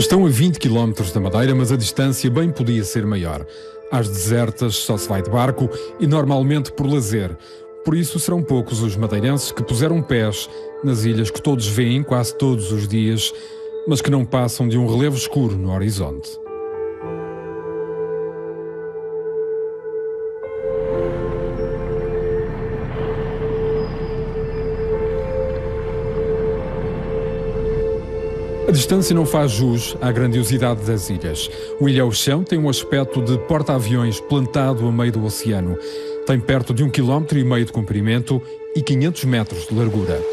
Estão a 20 km da Madeira, mas a distância bem podia ser maior. Às desertas só se vai de barco e normalmente por lazer. Por isso serão poucos os madeirenses que puseram pés nas ilhas que todos veem quase todos os dias, mas que não passam de um relevo escuro no horizonte. A distância não faz jus à grandiosidade das ilhas. O Ilhéu-Chão tem um aspecto de porta-aviões plantado a meio do oceano. Tem perto de 1,5 km de comprimento e 500 metros de largura.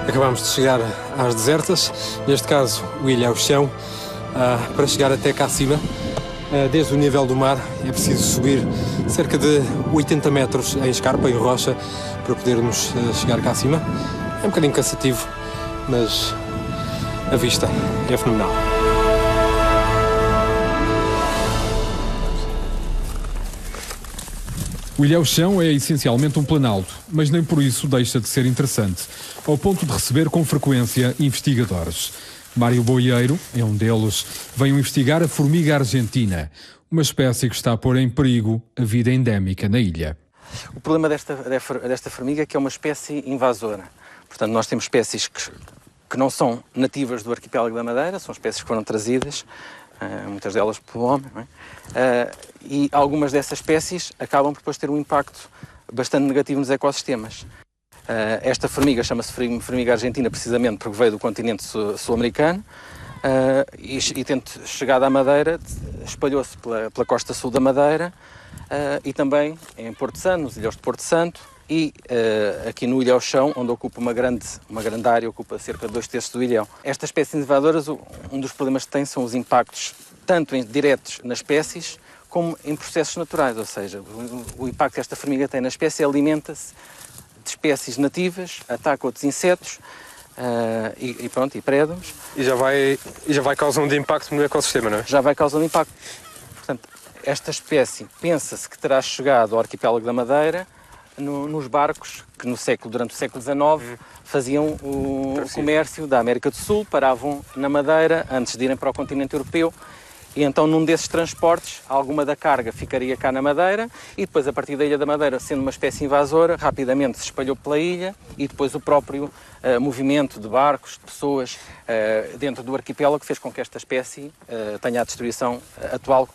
Acabámos de chegar às desertas, neste caso o Ilhéu-Chão, para chegar até cá acima. Desde o nível do mar é preciso subir cerca de 80 metros em escarpa, em rocha, para podermos chegar cá acima. É um bocadinho cansativo, mas a vista é fenomenal. O Ilhéu-Chão é essencialmente um planalto, mas nem por isso deixa de ser interessante, ao ponto de receber com frequência investigadores. Mário Boieiro é um deles. Veio investigar a formiga argentina, uma espécie que está a pôr em perigo a vida endémica na ilha. O problema desta formiga é que é uma espécie invasora. Portanto, nós temos espécies que não são nativas do arquipélago da Madeira, são espécies que foram trazidas, muitas delas pelo homem, não é? E algumas dessas espécies acabam por depois ter um impacto bastante negativo nos ecossistemas. Esta formiga chama-se formiga argentina precisamente porque veio do continente sul-americano e tendo chegado à Madeira, espalhou-se pela costa sul da Madeira e também em Porto Santo, nos ilhéus de Porto Santo e aqui no Ilhéu-Chão, onde ocupa uma grande área, ocupa cerca de 2/3 do ilhéu. Estas espécies invasoras, um dos problemas que têm são os impactos tanto diretos nas espécies como em processos naturais, ou seja, o impacto que esta formiga tem na espécie alimenta-se de espécies nativas, ataca outros insetos e predam-os. E já vai causando impacto no ecossistema, não é? Já vai causando impacto. Portanto, esta espécie pensa-se que terá chegado ao arquipélago da Madeira nos barcos que durante o século XIX faziam o comércio da América do Sul, paravam na Madeira antes de irem para o continente europeu. E então, num desses transportes, alguma da carga ficaria cá na Madeira e depois, a partir da Ilha da Madeira, sendo uma espécie invasora, rapidamente se espalhou pela ilha e depois o próprio movimento de barcos, de pessoas dentro do arquipélago fez com que esta espécie tenha a destruição atual.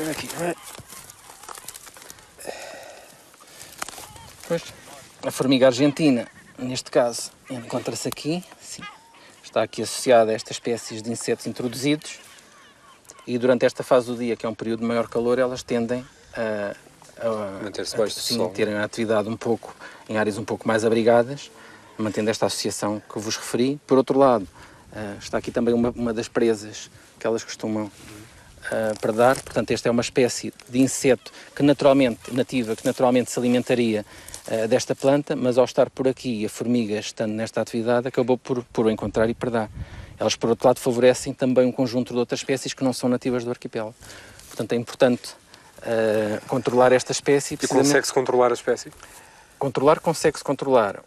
Aqui. Pois, a formiga argentina, neste caso, encontra-se aqui. Sim. Está aqui associada a estas espécies de insetos introduzidos e durante esta fase do dia, que é um período de maior calor, elas tendem a manter-se baixo do sol, terem a atividade um pouco em áreas um pouco mais abrigadas, mantendo esta associação que vos referi. Por outro lado, está aqui também uma das presas que elas costumam predar. Portanto, esta é uma espécie de inseto nativa que naturalmente se alimentaria desta planta, mas ao estar por aqui, a formiga estando nesta atividade, acabou por o encontrar e predar. Elas, por outro lado, favorecem também um conjunto de outras espécies que não são nativas do arquipélago. Portanto, é importante controlar esta espécie. E consegue-se controlar a espécie? Consegue-se controlar.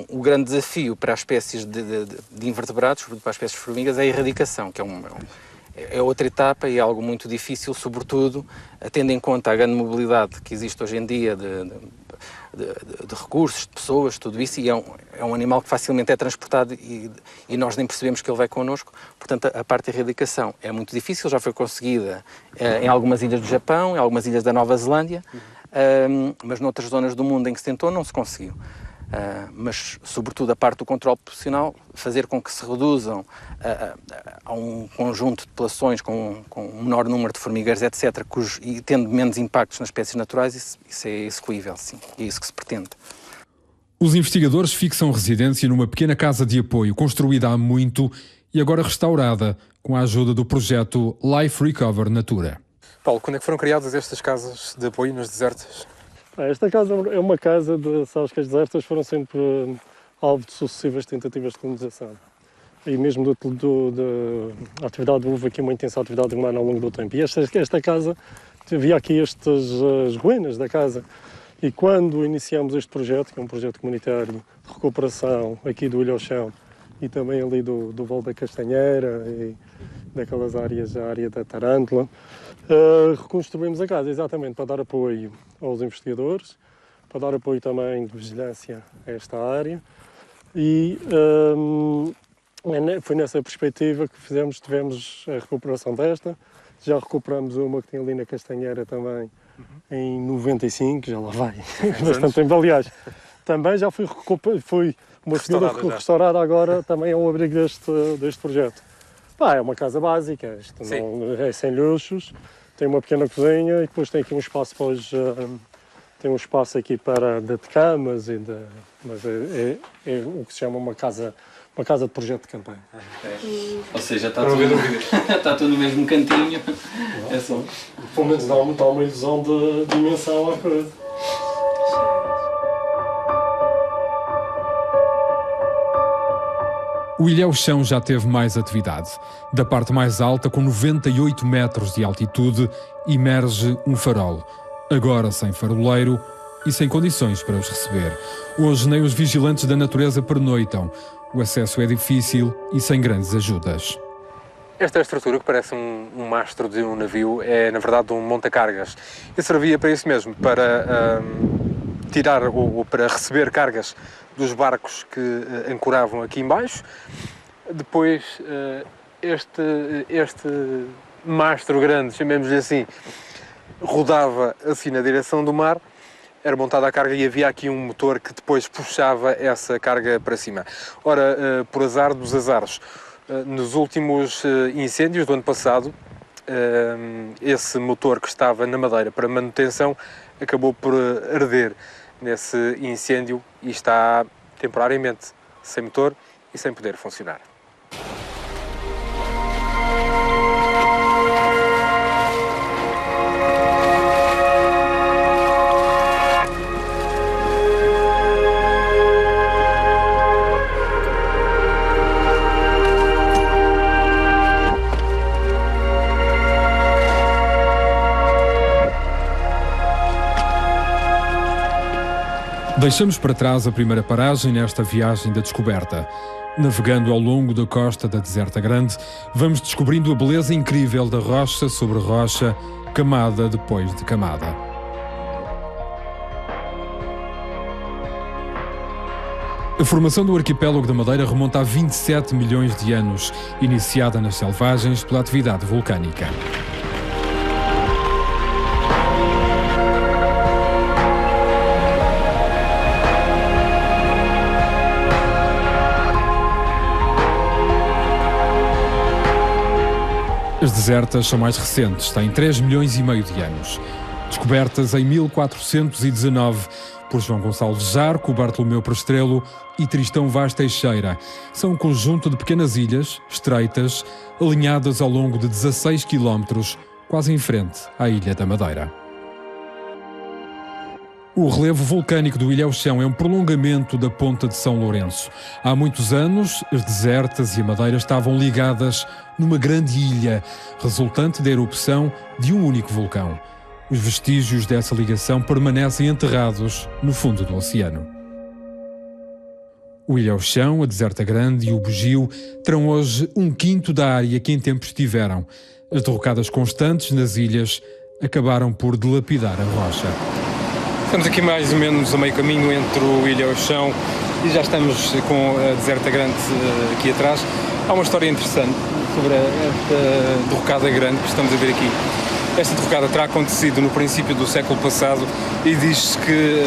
O grande desafio para as espécies de invertebrados, para as espécies de formigas, é a erradicação, que é outra etapa e é algo muito difícil, sobretudo tendo em conta a grande mobilidade que existe hoje em dia de recursos, de pessoas, tudo isso, e é um animal que facilmente é transportado e nós nem percebemos que ele vai connosco. Portanto, a parte da erradicação é muito difícil, já foi conseguida em algumas ilhas do Japão, em algumas ilhas da Nova Zelândia, mas noutras zonas do mundo em que se tentou não se conseguiu. Mas, sobretudo, a parte do controle populacional, fazer com que se reduzam a um conjunto de populações com um menor número de formigueiros, etc., e tendo menos impactos nas espécies naturais, isso é execuível, sim, é isso que se pretende. Os investigadores fixam residência numa pequena casa de apoio, construída há muito e agora restaurada, com a ajuda do projeto Life Recover Natura. Paulo, quando é que foram criadas estas casas de apoio nas desertas? Esta casa é uma casa sabes que as desertas foram sempre alvo de sucessivas tentativas de colonização. E mesmo da atividade, houve aqui uma intensa atividade humana ao longo do tempo. E esta casa, havia aqui as ruínas da casa. E quando iniciamos este projeto, que é um projeto comunitário de recuperação aqui do Ilha ao Chão e também ali do Vale da Castanheira e daquelas áreas, a área da Tarântula, reconstruímos a casa exatamente para dar apoio aos investigadores, para dar apoio também de vigilância a esta área e foi nessa perspectiva que tivemos a recuperação desta. Já recuperamos uma que tem ali na Castanheira também em 95, já lá vai bastante tempo. Aliás, também já foi uma segunda restaurada agora também ao abrigo deste projeto. É uma casa básica, isto não é sem luxos, tem uma pequena cozinha e depois tem aqui um espaço tem um espaço aqui de camas mas é o que se chama uma casa de projeto de campanha. Ou seja, está tudo no mesmo cantinho. É só. Pelo menos dá uma ilusão de dimensão à coisa. O Ilhéu-Chão já teve mais atividade. Da parte mais alta, com 98 metros de altitude, emerge um farol. Agora sem faroleiro e sem condições para os receber. Hoje nem os vigilantes da natureza pernoitam. O acesso é difícil e sem grandes ajudas. Esta estrutura, que parece um mastro de um navio, é na verdade um monta-cargas. E servia para isso mesmo, para tirar ou para receber cargas dos barcos que ancoravam aqui em baixo. Depois este mastro grande, chamemos-lhe assim, rodava assim na direção do mar, era montada a carga e havia aqui um motor que depois puxava essa carga para cima. Ora, por azar dos azares, nos últimos incêndios do ano passado, esse motor que estava na Madeira para manutenção acabou por arder nesse incêndio e está temporariamente sem motor e sem poder funcionar. Deixamos para trás a primeira paragem nesta viagem da descoberta. Navegando ao longo da costa da Deserta Grande, vamos descobrindo a beleza incrível da rocha sobre rocha, camada depois de camada. A formação do arquipélago da Madeira remonta a 27 milhões de anos, iniciada nas selvagens pela atividade vulcânica. As desertas são mais recentes, têm 3 milhões e meio de anos. Descobertas em 1419 por João Gonçalves Jarco, Bartolomeu Prestrelo e Tristão Vaz Teixeira. São um conjunto de pequenas ilhas, estreitas, alinhadas ao longo de 16 quilómetros, quase em frente à Ilha da Madeira. O relevo vulcânico do Ilhéu-Chão é um prolongamento da ponta de São Lourenço. Há muitos anos, as Desertas e a Madeira estavam ligadas numa grande ilha, resultante da erupção de um único vulcão. Os vestígios dessa ligação permanecem enterrados no fundo do oceano. O Ilhéu-Chão, a Deserta Grande e o Bugio terão hoje 1/5 da área que em tempos tiveram. As derrocadas constantes nas ilhas acabaram por dilapidar a rocha. Estamos aqui mais ou menos a meio caminho entre o Ilhéu-Chão e já estamos com a Deserta Grande aqui atrás. Há uma história interessante sobre esta derrocada grande que estamos a ver aqui. Esta derrocada terá acontecido no princípio do século passado e diz-se que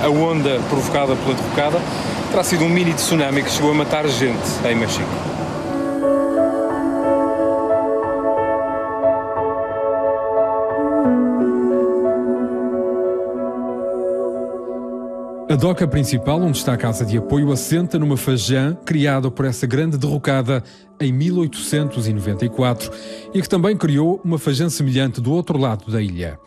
a onda provocada pela derrocada terá sido um mini tsunami que chegou a matar gente em México. A doca principal, onde está a casa de apoio, assenta numa fajã criada por essa grande derrocada em 1894 e que também criou uma fajã semelhante do outro lado da ilha.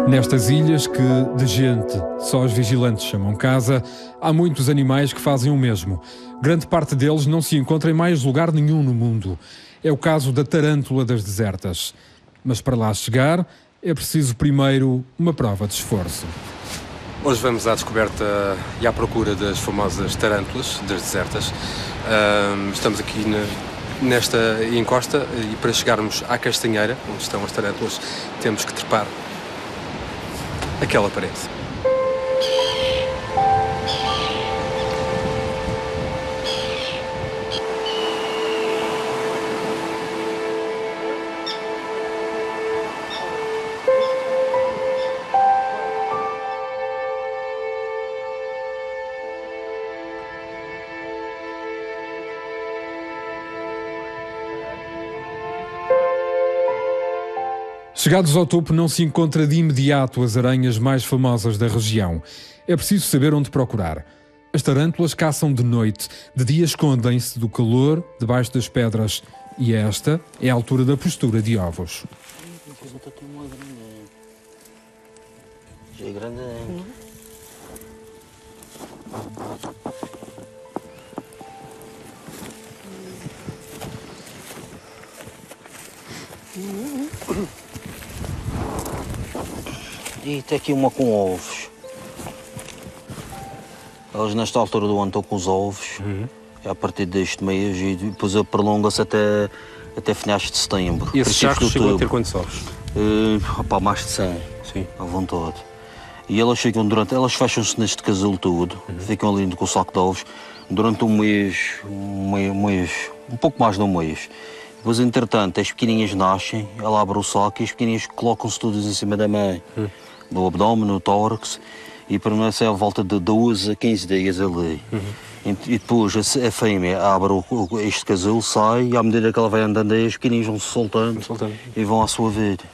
Nestas ilhas que, de gente, só os vigilantes chamam casa, há muitos animais que fazem o mesmo. Grande parte deles não se encontra em mais lugar nenhum no mundo. É o caso da tarântula das desertas. Mas para lá chegar, é preciso primeiro uma prova de esforço. Hoje vamos à descoberta e à procura das famosas tarântulas das desertas. Estamos aqui nesta encosta e para chegarmos à castanheira, onde estão as tarântulas, temos que trepar aquela parede. Chegados ao topo, não se encontra de imediato as aranhas mais famosas da região. É preciso saber onde procurar. As tarântulas caçam de noite, de dia escondem-se do calor debaixo das pedras. E esta é a altura da postura de ovos. Já é grande. E tem aqui uma com ovos. Elas nesta altura do ano estão com os ovos. É a partir deste mês e depois prolonga-se até finais de setembro. E esse charco chegou a ter quantos ovos? Mais de 100, sim, à vontade. E elas ficam elas fecham-se neste casulo todo, ficam ali com o saco de ovos durante um mês, um pouco mais de um mês. Depois, entretanto, as pequeninhas nascem, ela abre o saco e as pequeninhas colocam-se todas em cima da mãe, no abdômen, no tórax, e permanecem à volta de 12 a 15 dias ali. E depois a fêmea abre este casulo, sai, e à medida que ela vai andando aí, as pequeninhas vão se soltando e vão à sua vida.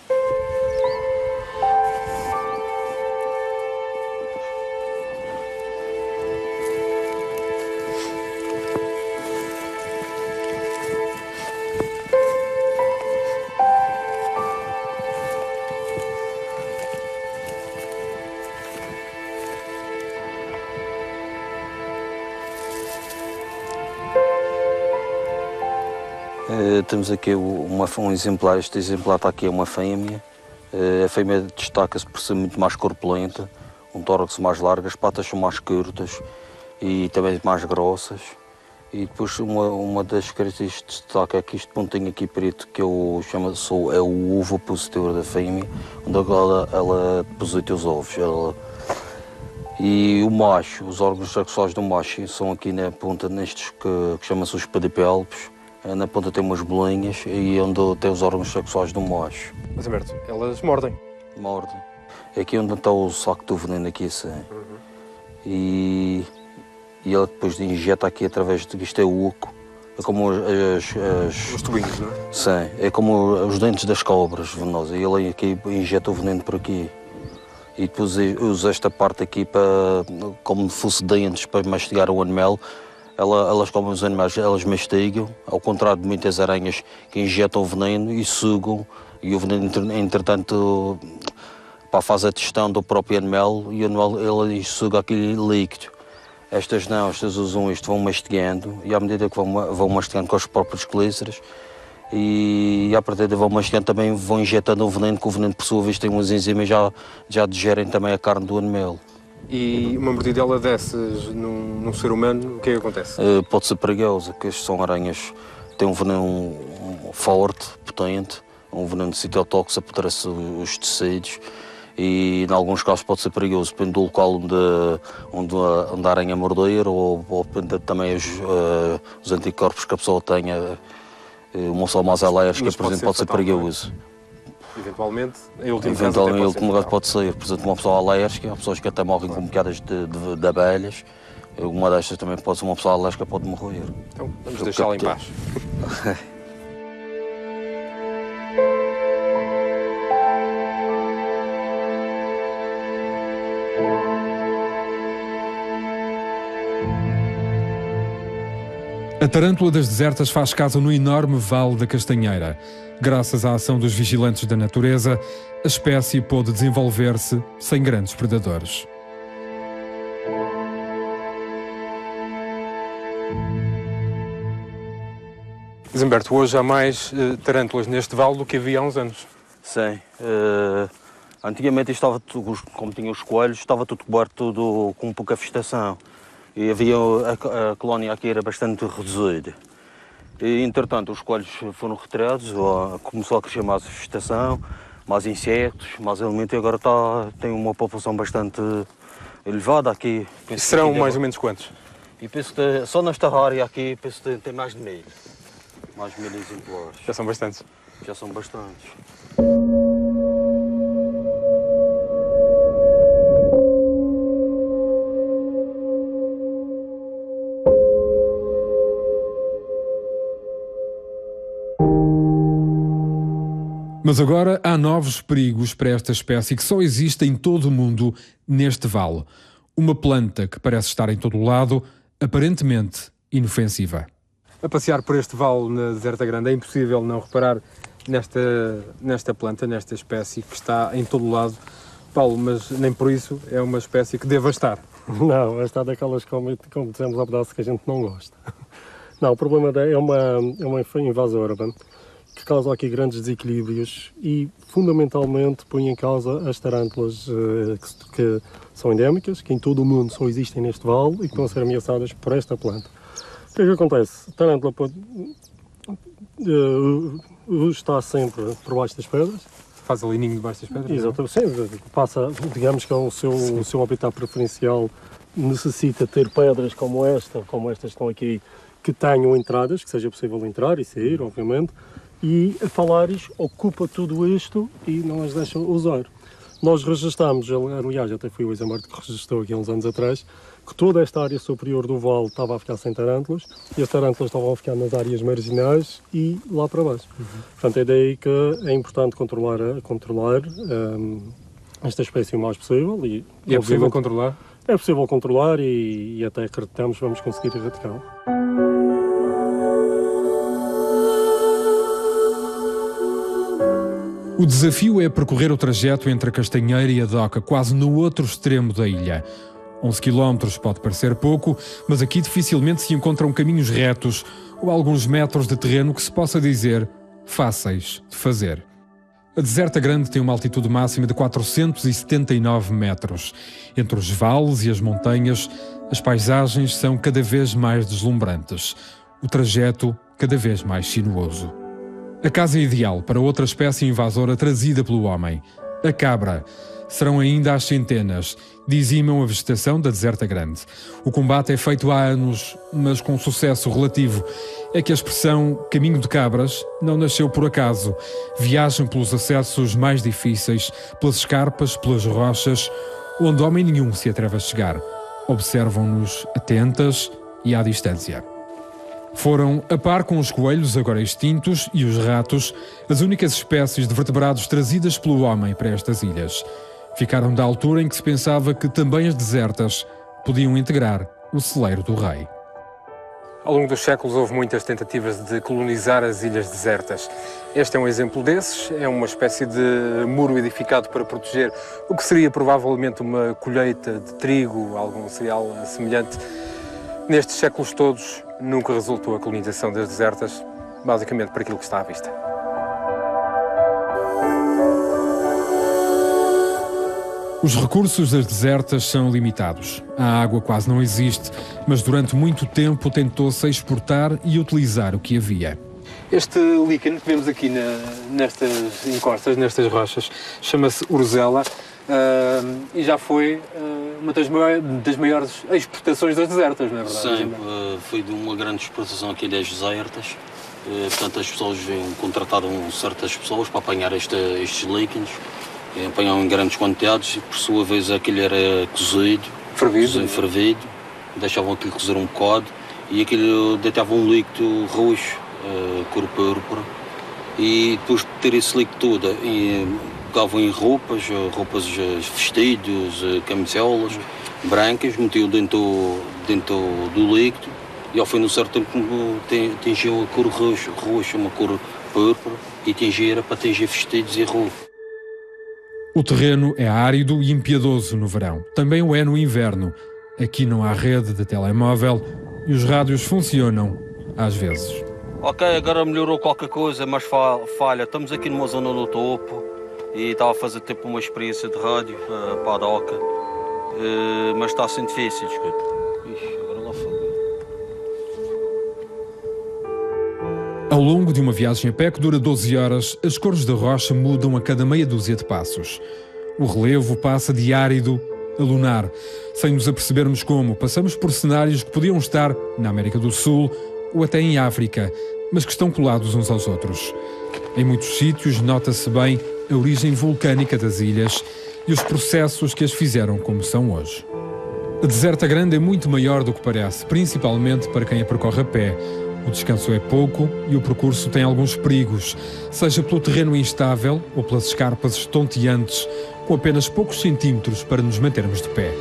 Temos aqui um exemplar, este exemplar está aqui, é uma fêmea. A fêmea destaca-se por ser muito mais corpulenta, um tórax mais largo, as patas são mais curtas e também mais grossas. E depois uma das características de destaque é que este pontinho aqui preto, que é o ovo opositor da fêmea, onde ela deposita os ovos. E o macho, os órgãos sexuais do macho são aqui na ponta, nestes que chamam-se os pedipélpicos. Na ponta tem umas bolinhas e onde tem os órgãos sexuais do macho. Mas, Humberto, elas mordem. Mordem. É aqui onde está o saco do veneno, aqui assim. E ela depois injeta aqui através de... Isto é o oco. É como Os tubinhos, não é? Sim, é como os dentes das cobras venenosas. E ele aqui injeta o veneno por aqui. E depois usa esta parte aqui para, como se fosse dentes para mastigar o animal. Elas comem os animais, elas mastigam, ao contrário de muitas aranhas que injetam o veneno e sugam. E o veneno, entretanto, faz a digestão do próprio animal e o animal ele suga aquele líquido. Estas não, estas usam isto, vão mastigando e à medida que vão mastigando com as próprias clíceras e à partida vão mastigando também vão injetando o veneno, que o veneno por sua vez tem umas enzimas já digerem também a carne do animal. E uma mordidela dessas num ser humano, o que é que acontece? Pode ser perigosa, porque estas são aranhas, têm um veneno forte, potente, um veneno citotóxico, apodrece os tecidos e em alguns casos pode ser perigoso, depende do local onde a aranha morder ou depende também os anticorpos que a pessoa tenha. Uma pessoa mais alérgica, por exemplo, pode ser perigoso. Eventualmente, em último caso pode ser. Por exemplo, uma pessoa alérgica, há pessoas que até morrem com picadas de abelhas. Uma destas também pode ser uma pessoa alérgica, pode morrer. Então, vamos deixá-la em paz. A tarântula das desertas faz casa no enorme Vale da Castanheira. Graças à ação dos vigilantes da natureza, a espécie pôde desenvolver-se sem grandes predadores. Humberto, hoje há mais tarântulas neste vale do que havia há uns anos. Sim. Antigamente estava tudo, como tinha os coelhos, estava tudo coberto com pouca vegetação. E havia a colónia aqui era bastante reduzida. E, entretanto, os coelhos foram retirados, começou a crescer mais vegetação, mais insetos, mais alimento e agora tem uma população bastante elevada aqui. Serão mais ou menos quantos? E penso que só nesta área aqui penso que tem mais de 1000. Mais de 1000 exemplares. Já são bastantes. Já são bastantes. Mas agora há novos perigos para esta espécie que só existe em todo o mundo neste vale. Uma planta que parece estar em todo o lado, aparentemente inofensiva. A passear por este vale na Deserta Grande é impossível não reparar nesta planta, nesta espécie que está em todo o lado. Paulo, mas nem por isso é uma espécie que deva estar. Não, esta é daquelas, como dizemos ao pedaço, que a gente não gosta. Não, o problema é uma invasora que causa aqui grandes desequilíbrios e, fundamentalmente, põe em causa as tarântulas que são endémicas, que em todo o mundo só existem neste vale e que estão a ser ameaçadas por esta planta. O que é que acontece? A tarântula está sempre por baixo das pedras. Faz ali ninho debaixo das pedras? Exatamente, sim, passa, digamos que é o seu habitat preferencial, necessita ter pedras como estas que estão aqui, que tenham entradas, que seja possível entrar e sair, obviamente, e a Falaris ocupa tudo isto e não as deixa usar. Nós registramos, aliás, até foi o Isamar que registrou aqui há uns anos atrás, que toda esta área superior do vale estava a ficar sem tarântulas e as tarântulas estavam a ficar nas áreas marginais e lá para baixo. Portanto, é daí que é importante controlar esta espécie o mais possível. E é possível controlar? É possível controlar e até acreditamos que vamos conseguir erradicá-la. O desafio é percorrer o trajeto entre a Castanheira e a Doca, quase no outro extremo da ilha. 11 km pode parecer pouco, mas aqui dificilmente se encontram caminhos retos ou alguns metros de terreno que se possa dizer fáceis de fazer. A Deserta Grande tem uma altitude máxima de 479 metros. Entre os vales e as montanhas, as paisagens são cada vez mais deslumbrantes. O trajeto cada vez mais sinuoso. A casa ideal para outra espécie invasora trazida pelo homem, a cabra. serão ainda às centenas. Dizimam a vegetação da Deserta Grande. O combate é feito há anos, mas com sucesso relativo. É que a expressão caminho de cabras não nasceu por acaso. Viajam pelos acessos mais difíceis, pelas escarpas, pelas rochas, onde homem nenhum se atreve a chegar. Observam-nos atentas e à distância. Foram, a par com os coelhos, agora extintos, e os ratos, as únicas espécies de vertebrados trazidas pelo homem para estas ilhas. Ficaram da altura em que se pensava que também as desertas podiam integrar o celeiro do rei. Ao longo dos séculos houve muitas tentativas de colonizar as ilhas desertas. Este é um exemplo desses, é uma espécie de muro edificado para proteger o que seria provavelmente uma colheita de trigo, algum cereal semelhante. Nestes séculos todos nunca resultou a colonização das desertas, basicamente por aquilo que está à vista. Os recursos das desertas são limitados. A água quase não existe, mas durante muito tempo tentou-se exportar e utilizar o que havia. Este líquen que vemos aqui nestas encostas, nestas rochas, chama-se Urzela e já foi uma das maiores exportações das desertas, não é verdade? Sim, foi de uma grande exportação aqui das desertas. Portanto, as pessoas contrataram certas pessoas para apanhar estes líquenes. Apanhavam em grandes quantidades e, por sua vez, aquilo era cozido, fervido, deixavam aquilo cozer um bocado e aquilo deitava um líquido roxo, cor púrpura, e depois de ter esse líquido todo, pegavam em roupas, vestidos, camisolas brancas, metiam dentro do líquido e ao fim de um certo tempo tingiam a cor roxa, uma cor púrpura, e era para tingir vestidos e roupas. O terreno é árido e impiedoso no verão. Também o é no inverno. Aqui não há rede de telemóvel e os rádios funcionam às vezes. Ok, agora melhorou qualquer coisa, mas falha. Estamos aqui numa zona no topo e estava a fazer tipo uma experiência de rádio para a DOCA, mas está a ser difícil, escuta. Ixi, agora lá foi. Ao longo de uma viagem a pé que dura 12 horas, as cores da rocha mudam a cada meia dúzia de passos. O relevo passa de árido a lunar. Sem nos apercebermos como, passamos por cenários que podiam estar na América do Sul ou até em África, mas que estão colados uns aos outros. Em muitos sítios nota-se bem a origem vulcânica das ilhas e os processos que as fizeram como são hoje. A Deserta Grande é muito maior do que parece, principalmente para quem a percorre a pé. O descanso é pouco e o percurso tem alguns perigos, seja pelo terreno instável ou pelas escarpas estonteantes, com apenas poucos centímetros para nos mantermos de pé.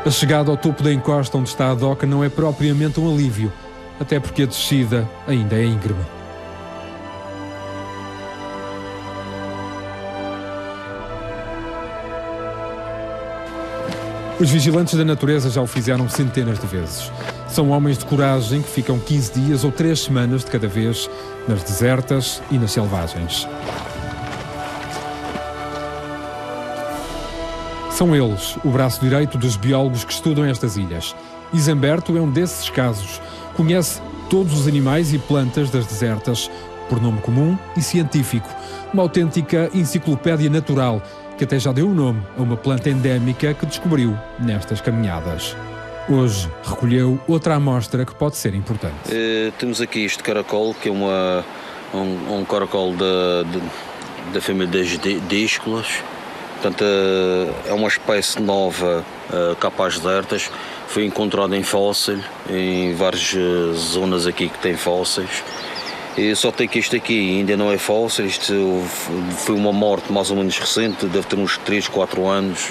A chegada ao topo da encosta onde está a doca não é propriamente um alívio, até porque a descida ainda é íngreme. Os vigilantes da natureza já o fizeram centenas de vezes. São homens de coragem que ficam 15 dias ou 3 semanas de cada vez nas desertas e nas selvagens. São eles o braço direito dos biólogos que estudam estas ilhas. Isamberto é um desses casos. Conhece todos os animais e plantas das desertas, por nome comum e científico. Uma autêntica enciclopédia natural, que até já deu o nome a uma planta endémica que descobriu nestas caminhadas. Hoje recolheu outra amostra que pode ser importante. Temos aqui este caracol, que é um caracol da família das díscolas. Portanto, é uma espécie nova cá para as desertas. Foi encontrada em fóssil, em várias zonas aqui que tem fósseis. E só tem que isto aqui ainda não é fóssil, isto foi uma morte mais ou menos recente, deve ter uns 3, 4 anos,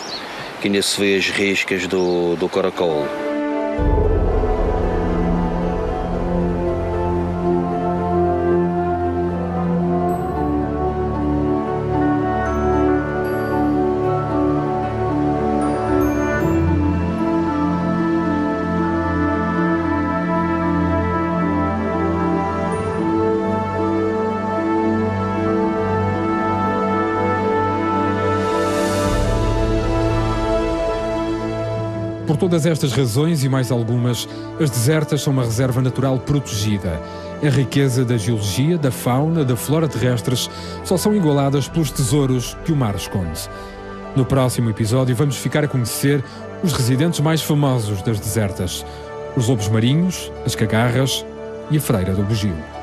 que ainda se vê as riscas do caracol. Por todas estas razões e mais algumas, as desertas são uma reserva natural protegida. A riqueza da geologia, da fauna, da flora terrestres só são igualadas pelos tesouros que o mar esconde. No próximo episódio vamos ficar a conhecer os residentes mais famosos das desertas: os lobos marinhos, as cagarras e a freira do bugio.